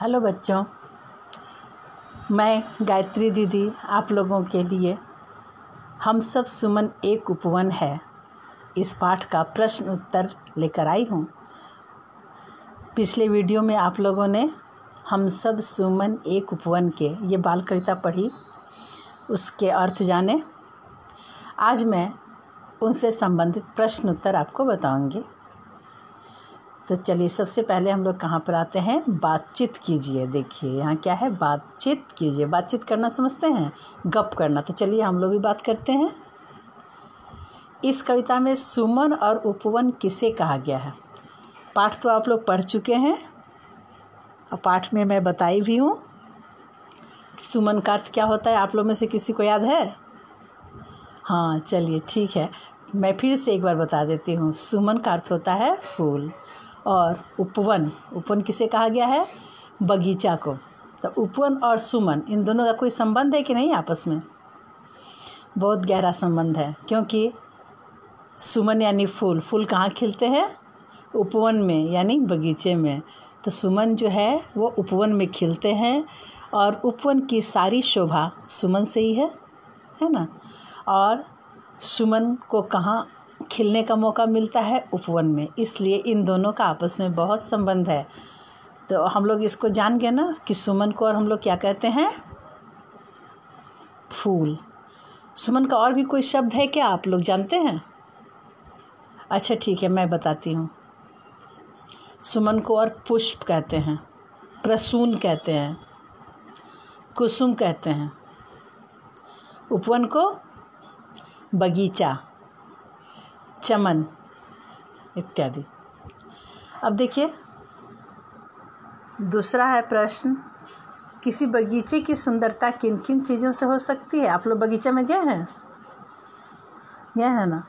Hello बच्चों, मैं गायत्री दीदी आप लोगों के लिए हम सब सुमन एक उपवन है इस पाठ का प्रश्न उत्तर लेकर आई हूँ। पिछले वीडियो में आप लोगों ने हम सब सुमन एक उपवन के ये बाल कविता पढ़ी, उसके अर्थ जाने। आज मैं उनसे संबंधित प्रश्न उत्तर आपको बताऊंगी। तो चलिए, सबसे पहले हम लोग कहाँ पर आते हैं, बातचीत कीजिए। देखिए यहाँ क्या है, बातचीत कीजिए। बातचीत करना समझते हैं, गप करना। तो चलिए हम लोग भी बात करते हैं। इस कविता में सुमन और उपवन किसे कहा गया है? पाठ तो आप लोग पढ़ चुके हैं और पाठ में मैं बताई भी हूँ। सुमन का अर्थ क्या होता है, आप लोग में से किसी को याद है? हाँ चलिए ठीक है, मैं फिर से एक बार बता देती हूँ। सुमन का अर्थ होता है फूल, और उपवन किसे कहा गया है? बगीचा को। तो उपवन और सुमन, इन दोनों का कोई संबंध है कि नहीं आपस में? बहुत गहरा संबंध है, क्योंकि सुमन यानी फूल। फूल कहाँ खिलते हैं? उपवन में, यानी बगीचे में। तो सुमन जो है वो उपवन में खिलते हैं, और उपवन की सारी शोभा सुमन से ही है ना। और सुमन को कहाँ खिलने का मौका मिलता है? उपवन में। इसलिए इन दोनों का आपस में बहुत संबंध है। तो हम लोग इसको जान गए ना कि सुमन को और हम लोग क्या कहते हैं? फूल। सुमन का और भी कोई शब्द है क्या, आप लोग जानते हैं? अच्छा ठीक है, मैं बताती हूँ। सुमन को और पुष्प कहते हैं, प्रसून कहते हैं, कुसुम कहते हैं। उपवन को बगीचा, चमन इत्यादि। अब देखिए दूसरा है प्रश्न, किसी बगीचे की सुंदरता किन किन चीज़ों से हो सकती है? आप लोग बगीचा में गए हैं ना?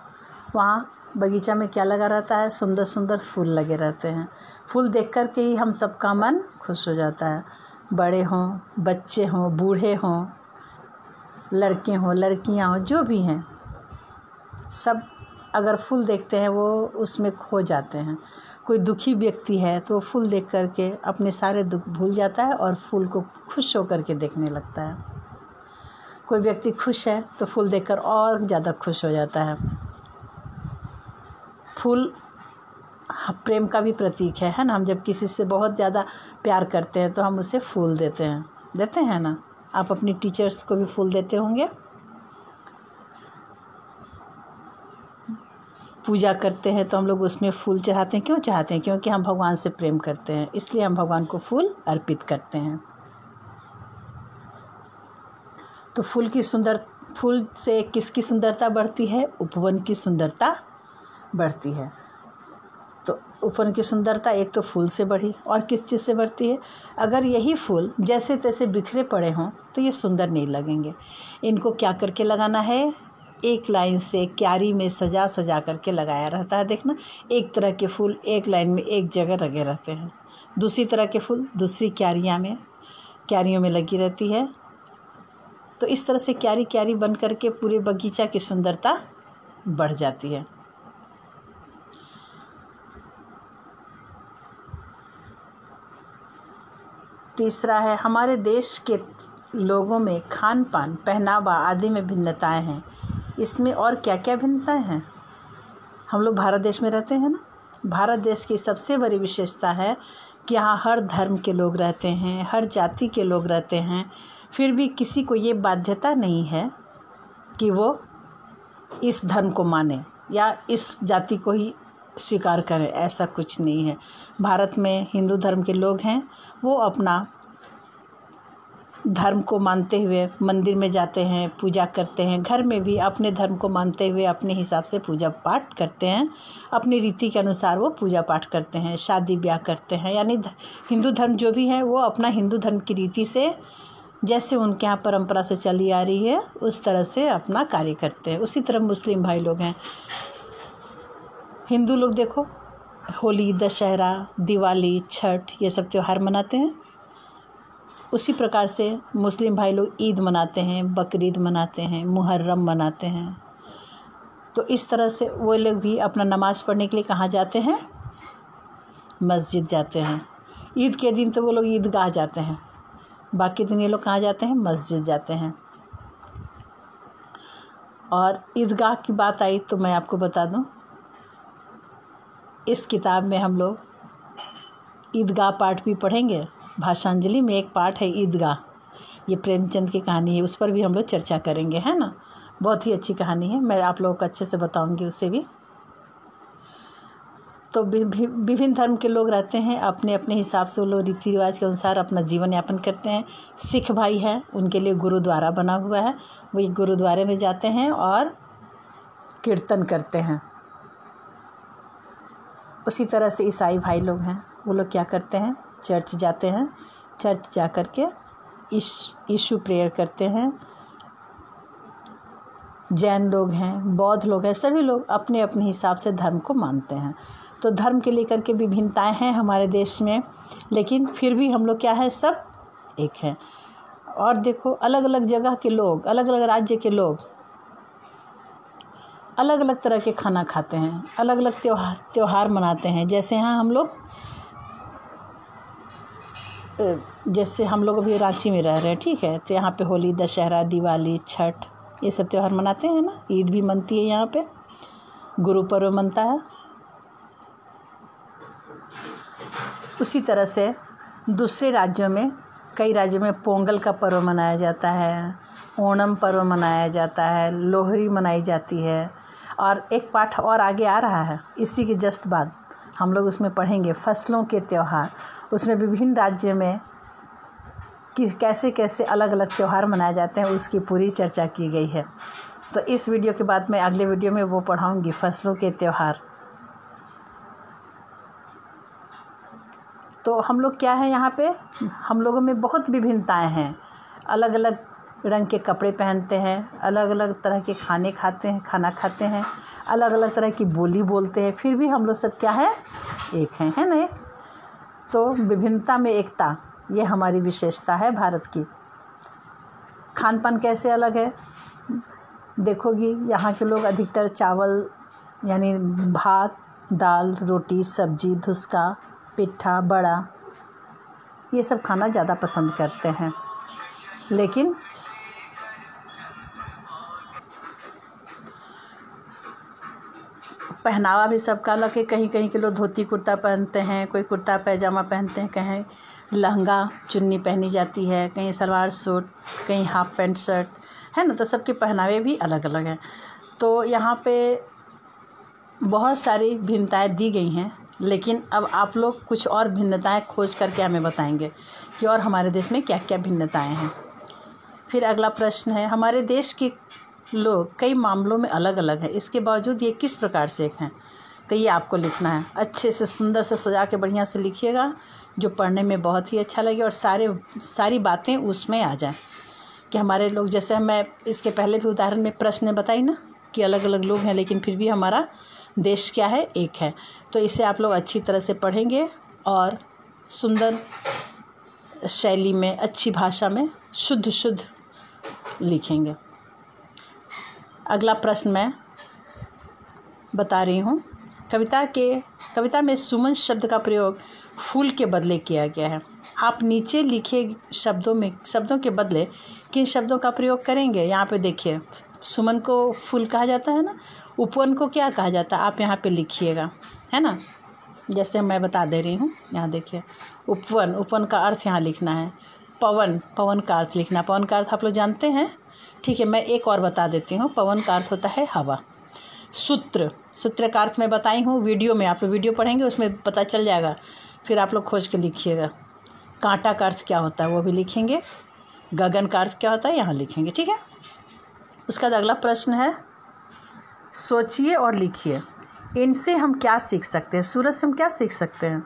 वहाँ बगीचा में क्या लगा रहता है? सुंदर सुंदर फूल लगे रहते हैं। फूल देख कर के ही हम सबका मन खुश हो जाता है। बड़े हों, बच्चे हों, बूढ़े हों, लड़के हों, लड़कियाँ हों, जो भी हैं, सब अगर फूल देखते हैं वो उसमें खो जाते हैं। कोई दुखी व्यक्ति है तो फूल देख कर के अपने सारे दुख भूल जाता है और फूल को खुश होकर के देखने लगता है। कोई व्यक्ति खुश है तो फूल देखकर और ज़्यादा खुश हो जाता है। फूल प्रेम का भी प्रतीक है ना। हम जब किसी से बहुत ज़्यादा प्यार करते हैं तो हम उसे फूल देते हैं ना। आप अपनी टीचर्स को भी फूल देते होंगे। पूजा करते हैं तो हम लोग उसमें फूल चढ़ाते हैं। क्यों चाहते हैं? क्योंकि हम भगवान से प्रेम करते हैं, इसलिए हम भगवान को फूल अर्पित करते हैं। तो फूल से किसकी सुंदरता बढ़ती है? उपवन की सुंदरता बढ़ती है। तो उपवन की सुंदरता एक तो फूल से बढ़ी, और किस चीज़ से बढ़ती है? अगर यही फूल जैसे तैसे बिखरे पड़े हों तो ये सुंदर नहीं लगेंगे। इनको क्या करके लगाना है? एक लाइन से क्यारी में सजा सजा करके लगाया रहता है। देखना, एक तरह के फूल एक लाइन में एक जगह लगे रहते हैं, दूसरी तरह के फूल दूसरी क्यारियों में लगी रहती है। तो इस तरह से क्यारी बन करके पूरे बगीचा की सुंदरता बढ़ जाती है। तीसरा है, हमारे देश के लोगों में खान पान, पहनावा आदि में भिन्नताएं हैं। इसमें और क्या क्या भिन्नताएं हैं? हम लोग भारत देश में रहते हैं ना। भारत देश की सबसे बड़ी विशेषता है कि यहाँ हर धर्म के लोग रहते हैं, हर जाति के लोग रहते हैं। फिर भी किसी को ये बाध्यता नहीं है कि वो इस धर्म को माने या इस जाति को ही स्वीकार करें। ऐसा कुछ नहीं है। भारत में हिंदू धर्म के लोग हैं, वो अपना धर्म को मानते हुए मंदिर में जाते हैं, पूजा करते हैं। घर में भी अपने धर्म को मानते हुए अपने हिसाब से पूजा पाठ करते हैं। अपनी रीति के अनुसार वो पूजा पाठ करते हैं, शादी ब्याह करते हैं। यानी हिंदू धर्म जो भी है वो अपना हिंदू धर्म की रीति से, जैसे उनके यहाँ परंपरा से चली आ रही है, उस तरह से अपना कार्य करते हैं। उसी तरह मुस्लिम भाई लोग हैं। हिंदू लोग देखो, होली, दशहरा, दिवाली, छठ, ये सब त्यौहार मनाते हैं। उसी प्रकार से मुस्लिम भाई लोग ईद मनाते हैं, बकरीद मनाते हैं, मुहर्रम मनाते हैं। तो इस तरह से वो लोग भी अपना नमाज़ पढ़ने के लिए कहाँ जाते हैं? मस्जिद जाते हैं। ईद के दिन तो वो लोग ईदगाह जाते हैं, बाकी दिन ये लोग कहाँ जाते हैं? मस्जिद जाते हैं। और ईदगाह की बात आई तो मैं आपको बता दूं, इस किताब में हम लोग ईदगाह पाठ भी पढ़ेंगे। भाषांजलि में एक पाठ है ईदगाह, ये प्रेमचंद की कहानी है, उस पर भी हम लोग चर्चा करेंगे, है ना। बहुत ही अच्छी कहानी है, मैं आप लोगों को अच्छे से बताऊंगी उसे भी। तो विभिन्न धर्म के लोग रहते हैं, अपने अपने हिसाब से वो लोग रीति रिवाज के अनुसार अपना जीवन यापन करते हैं। सिख भाई हैं, उनके लिए गुरुद्वारा बना हुआ है, वो एक गुरुद्वारे में जाते हैं और कीर्तन करते हैं। उसी तरह से ईसाई भाई लोग हैं, वो लोग क्या करते हैं? चर्च जाते हैं, चर्च जा कर के यीशु प्रेयर करते हैं। जैन लोग हैं, बौद्ध लोग हैं, सभी लोग अपने अपने हिसाब से धर्म को मानते हैं। तो धर्म के लेकर के विभिन्नताएं हैं हमारे देश में, लेकिन फिर भी हम लोग क्या है? सब एक हैं। और देखो, अलग अलग जगह के लोग, अलग अलग राज्य के लोग अलग अलग तरह के खाना खाते हैं, अलग अलग त्योहार मनाते हैं। जैसे यहाँ हम लोग अभी रांची में रह रहे हैं, ठीक है, तो यहाँ पे होली, दशहरा, दिवाली, छठ, ये सब त्यौहार मनाते हैं ना। ईद भी मनती है यहाँ पे, गुरु पर्व मनता है। उसी तरह से दूसरे राज्यों में, कई राज्यों में पोंगल का पर्व मनाया जाता है, ओणम पर्व मनाया जाता है, लोहड़ी मनाई जाती है। और एक पाठ और आगे आ रहा है, इसी के जस्ट बाद हम लोग उसमें पढ़ेंगे फसलों के त्यौहार। उसमें विभिन्न राज्य में कैसे कैसे अलग अलग त्यौहार मनाए जाते हैं, उसकी पूरी चर्चा की गई है। तो इस वीडियो के बाद मैं अगले वीडियो में वो पढ़ाऊँगी, फसलों के त्यौहार। तो हम लोग क्या है, यहाँ पे हम लोगों में बहुत विभिन्नताएं हैं। अलग अलग रंग के कपड़े पहनते हैं, अलग अलग तरह के खाना खाते हैं, अलग अलग तरह की बोली बोलते हैं, फिर भी हम लोग सब क्या है? एक हैं, है ना। तो विभिन्नता में एकता, ये हमारी विशेषता है भारत की। खान पान कैसे अलग है देखोगी, यहाँ के लोग अधिकतर चावल यानी भात, दाल, रोटी, सब्जी, धुसका, पिट्ठा, बड़ा, ये सब खाना ज़्यादा पसंद करते हैं। लेकिन पहनावा भी सबका अलग है। कहीं कहीं के लोग धोती कुर्ता पहनते हैं, कोई कुर्ता पैजामा पहनते हैं, कहीं लहंगा चुन्नी पहनी जाती है, कहीं सलवार सूट, कहीं हाफ पैंट शर्ट, है ना। तो सबके पहनावे भी अलग अलग हैं। तो यहाँ पे बहुत सारी भिन्नताएं दी गई हैं, लेकिन अब आप लोग कुछ और भिन्नताएं खोज करके हमें बताएंगे कि और हमारे देश में क्या क्या भिन्नताएं हैं। फिर अगला प्रश्न है, हमारे देश के लोग कई मामलों में अलग अलग हैं, इसके बावजूद ये किस प्रकार से एक हैं? तो ये आपको लिखना है, अच्छे से सुंदर से सजा के बढ़िया से लिखिएगा, जो पढ़ने में बहुत ही अच्छा लगे और सारी बातें उसमें आ जाएं कि हमारे लोग, जैसे मैं इसके पहले भी उदाहरण में प्रश्न बताई ना कि अलग अलग लोग हैं, लेकिन फिर भी हमारा देश क्या है? एक है। तो इसे आप लोग अच्छी तरह से पढ़ेंगे और सुंदर शैली में, अच्छी भाषा में शुद्ध लिखेंगे। अगला प्रश्न मैं बता रही हूँ, कविता में सुमन शब्द का प्रयोग फूल के बदले किया गया है। आप नीचे लिखे शब्दों के बदले किन शब्दों का प्रयोग करेंगे? यहाँ पे देखिए, सुमन को फूल कहा जाता है ना, उपवन को क्या कहा जाता है? आप यहाँ पे लिखिएगा, है ना। जैसे मैं बता दे रही हूँ, यहाँ देखिए, उपवन का अर्थ यहाँ लिखना है। पवन का अर्थ लिखना, पवन का अर्थ आप लोग जानते हैं, ठीक है। मैं एक और बता देती हूँ, पवन का अर्थ होता है हवा। सूत्र का अर्थ मैं बताई हूँ वीडियो में, आप लोग वीडियो पढ़ेंगे उसमें पता चल जाएगा, फिर आप लोग खोज के लिखिएगा। कांटा का अर्थ क्या होता है वो भी लिखेंगे, गगन का अर्थ क्या होता है यहाँ लिखेंगे, ठीक है। उसका अगला प्रश्न है, सोचिए और लिखिए, इनसे हम क्या सीख सकते हैं? सूरज से हम क्या सीख सकते हैं?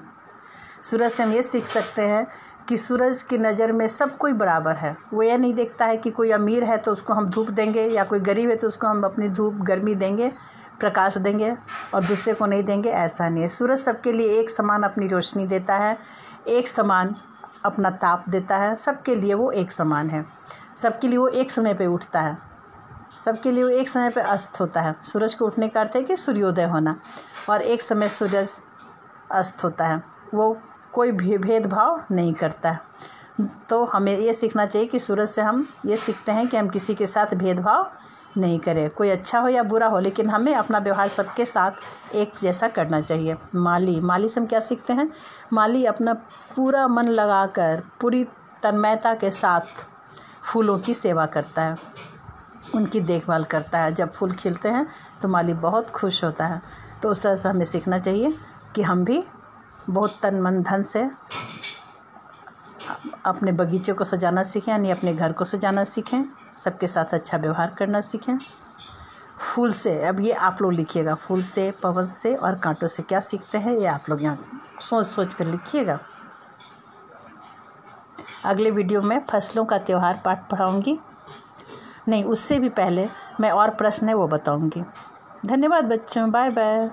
सूरज से हम ये सीख सकते हैं कि सूरज की नज़र में सब कोई बराबर है। वो यह नहीं देखता है कि कोई अमीर है तो उसको हम धूप देंगे, या कोई गरीब है तो उसको हम अपनी धूप गर्मी देंगे, प्रकाश देंगे, और दूसरे को नहीं देंगे, ऐसा नहीं है। सूरज सबके लिए एक समान अपनी रोशनी देता है, एक समान अपना ताप देता है, सबके लिए वो एक समान है। सबके लिए वो एक समय पे उठता है, सबके लिए वो एक समय पे अस्त होता है। सूरज को उठने का अर्थ है कि सूर्योदय होना, और एक समय सूरज अस्त होता है। वो कोई भी भेदभाव नहीं करता है। तो हमें ये सीखना चाहिए कि सूरज से हम ये सीखते हैं कि हम किसी के साथ भेदभाव नहीं करें, कोई अच्छा हो या बुरा हो, लेकिन हमें अपना व्यवहार सबके साथ एक जैसा करना चाहिए। माली से हम क्या सीखते हैं? माली अपना पूरा मन लगाकर पूरी तन्मयता के साथ फूलों की सेवा करता है, उनकी देखभाल करता है। जब फूल खिलते हैं तो माली बहुत खुश होता है। तो उस तरह से हमें सीखना चाहिए कि हम भी बहुत तन मन धन से अपने बगीचे को सजाना सीखें, यानी अपने घर को सजाना सीखें, सबके साथ अच्छा व्यवहार करना सीखें। फूल से, अब ये आप लोग लिखिएगा, फूल से, पवन से और कांटों से क्या सीखते हैं, ये आप लोग यहाँ सोच सोच कर लिखिएगा। अगले वीडियो में फसलों का त्योहार पाठ पढ़ाऊँगी, नहीं उससे भी पहले मैं और प्रश्न है वो बताऊँगी। धन्यवाद बच्चों, बाय बाय।